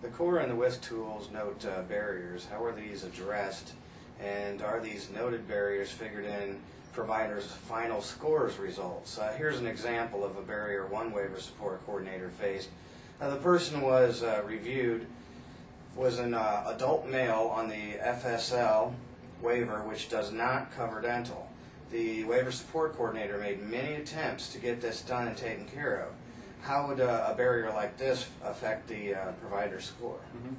The core and the WISC tools note barriers. How are these addressed, and are these noted barriers figured in providers' final scores results? Here's an example of a barrier one waiver support coordinator faced. The person was reviewed, was an adult male on the FSL waiver, which does not cover dental. The waiver support coordinator made many attempts to get this done and taken care of. How would a barrier like this affect the provider's score? Mm-hmm.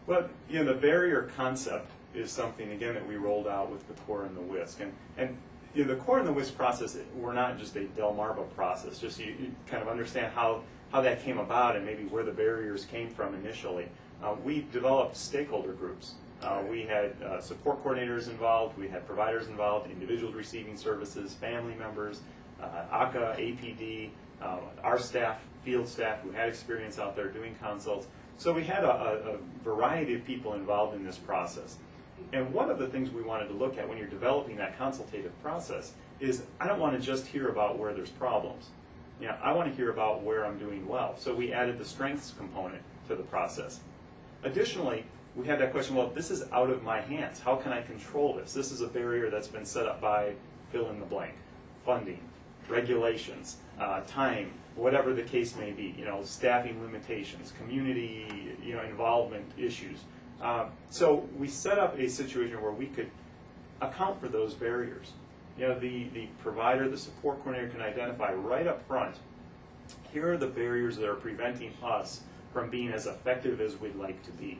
Well, you know, the barrier concept is something, again, that we rolled out with the core and the WISC. And you know, the core and the WISC process were not just a Delmarva process, just you kind of understand how that came about and maybe where the barriers came from initially. We developed stakeholder groups. We had support coordinators involved, we had providers involved, individuals receiving services, family members, ACA, APD, our staff, field staff who had experience out there doing consults. So we had a variety of people involved in this process. And one of the things we wanted to look at when you're developing that consultative process is I don't want to just hear about where there's problems. You know, I want to hear about where I'm doing well. So we added the strengths component to the process. Additionally, we had that question, well, this is out of my hands. How can I control this? This is a barrier that's been set up by fill in the blank, funding, regulations, time, whatever the case may be, you know, staffing limitations, community, you know, involvement issues. So we set up a situation where we could account for those barriers. You know, the provider, the support coordinator can identify right up front, here are the barriers that are preventing us from being as effective as we'd like to be.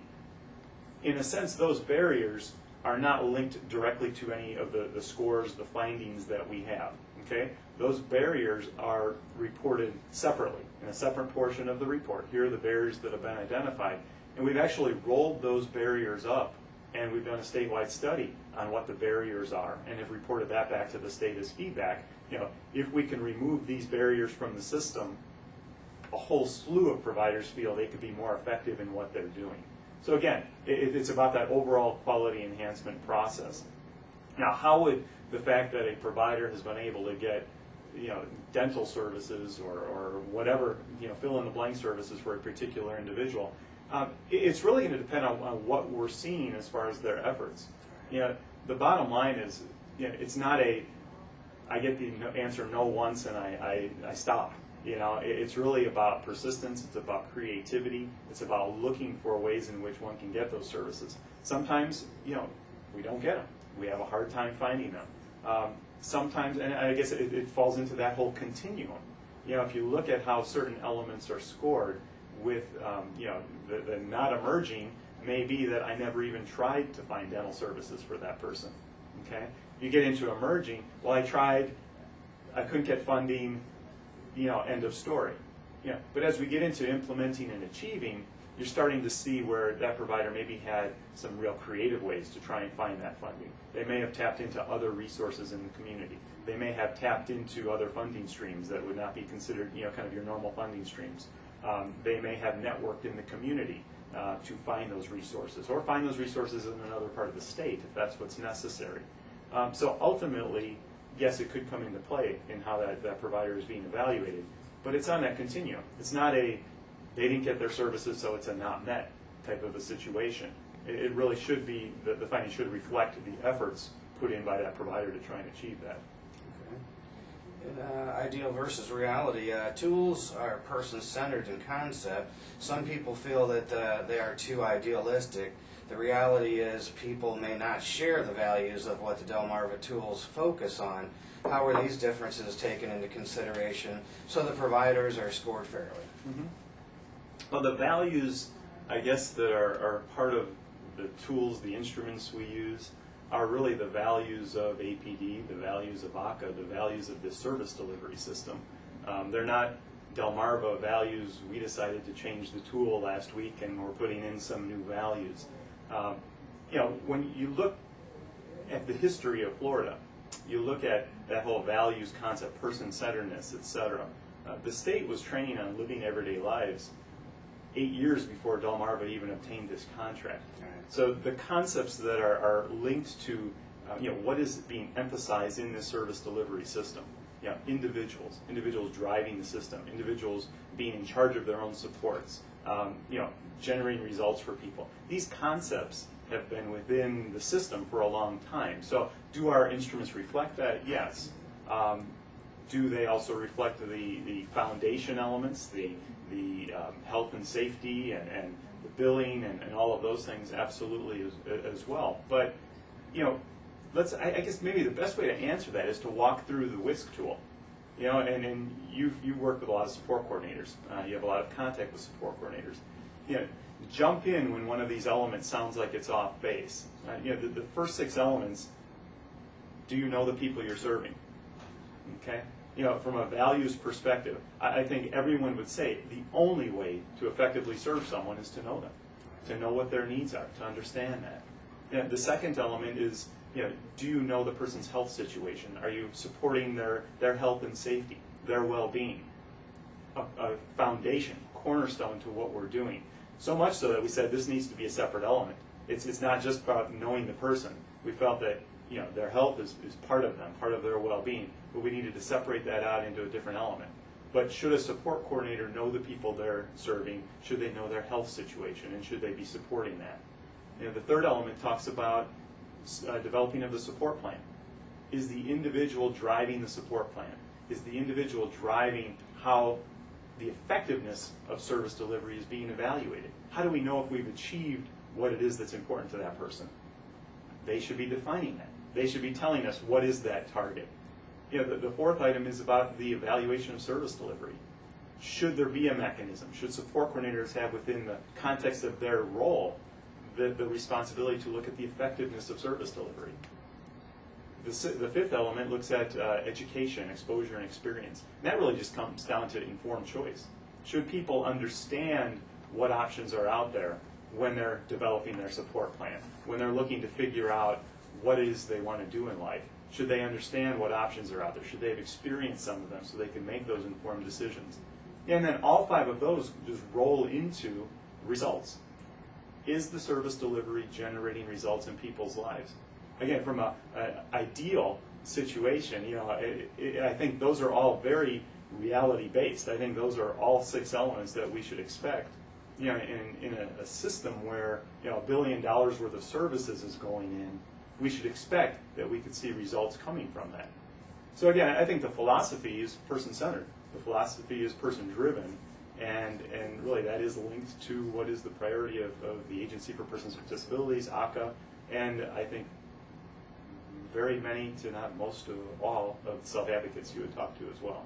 In a sense, those barriers are not linked directly to any of the scores, the findings that we have. Okay? Those barriers are reported separately in a separate portion of the report. Here are the barriers that have been identified. And we've actually rolled those barriers up, and we've done a statewide study on what the barriers are, and have reported that back to the state as feedback. You know, if we can remove these barriers from the system, a whole slew of providers feel they could be more effective in what they're doing. So again, it's about that overall quality enhancement process. Now, how would the fact that a provider has been able to get, you know, dental services or whatever, you know, fill in the blank services for a particular individual, it's really going to depend on what we're seeing as far as their efforts. You know, the bottom line is, you know, it's not a, I get the answer no once and I stop. You know, it's really about persistence, it's about creativity, it's about looking for ways in which one can get those services. Sometimes, you know, we don't get them. We have a hard time finding them. Sometimes, and I guess it falls into that whole continuum. You know, if you look at how certain elements are scored with, you know, the not emerging may be that I never even tried to find dental services for that person. Okay? You get into emerging, well, I tried, I couldn't get funding, you know, end of story. Yeah, but as we get into implementing and achieving, you're starting to see where that provider maybe had some real creative ways to try and find that funding. They may have tapped into other resources in the community. They may have tapped into other funding streams that would not be considered, you know, kind of your normal funding streams. They may have networked in the community to find those resources, or find those resources in another part of the state if that's what's necessary. So ultimately, yes, it could come into play in how that provider is being evaluated, but it's on that continuum. It's not a, they didn't get their services, so it's a not met type of a situation. It really should be, the finding should reflect the efforts put in by that provider to try and achieve that. Okay. Ideal versus reality. Tools are person-centered in concept. Some people feel that they are too idealistic. The reality is people may not share the values of what the Delmarva tools focus on. How are these differences taken into consideration so the providers are scored fairly? Mm-hmm. Well, the values, I guess, that are part of the tools, the instruments we use, are really the values of APD, the values of ACA, the values of this service delivery system. They're not Delmarva values. We decided to change the tool last week and we're putting in some new values. You know, when you look at the history of Florida, you look at that whole values concept, person-centeredness, etc. The state was training on living everyday lives 8 years before Delmarva even obtained this contract. Right. So the concepts that are linked to, you know, what is being emphasized in this service delivery system. You know, individuals driving the system, individuals being in charge of their own supports. You know, generating results for people. These concepts have been within the system for a long time. So do our instruments reflect that? Yes. Do they also reflect the foundation elements, the health and safety and the billing and all of those things? Absolutely as well. But, you know, I guess maybe the best way to answer that is to walk through the WISC tool. You know, and you work with a lot of support coordinators. You have a lot of contact with support coordinators. You know, jump in when one of these elements sounds like it's off base. You know, the first 6 elements, do you know the people you're serving? Okay? You know, from a values perspective, I think everyone would say the only way to effectively serve someone is to know them, to know what their needs are, to understand that. You know, the second element is, you know, do you know the person's health situation? Are you supporting their health and safety, their well-being? A foundation, cornerstone to what we're doing. So much so that we said this needs to be a separate element. It's not just about knowing the person. We felt that, you know, their health is part of them, part of their well-being, but we needed to separate that out into a different element. But should a support coordinator know the people they're serving? Should they know their health situation, and should they be supporting that? You know, the third element talks about developing of the support plan. Is the individual driving the support plan? Is the individual driving how the effectiveness of service delivery is being evaluated? How do we know if we've achieved what it is that's important to that person? They should be defining that. They should be telling us what is that target. You know, the fourth item is about the evaluation of service delivery. Should there be a mechanism? Should support coordinators have within the context of their role the responsibility to look at the effectiveness of service delivery? The fifth element looks at education, exposure, and experience. And that really just comes down to informed choice. Should people understand what options are out there when they're developing their support plan, when they're looking to figure out what it is they want to do in life? Should they understand what options are out there? Should they have experienced some of them so they can make those informed decisions? And then all 5 of those just roll into results. Is the service delivery generating results in people's lives? Again, from an ideal situation, you know, I think those are all very reality-based. I think those are all 6 elements that we should expect. You know, in a system where, you know, $1 billion worth of services is going in, we should expect that we could see results coming from that. So again, I think the philosophy is person-centered. The philosophy is person-driven. And really that is linked to what is the priority of the Agency for Persons with Disabilities, ACA, and I think very many, to not most of all, of the self-advocates you would talk to as well.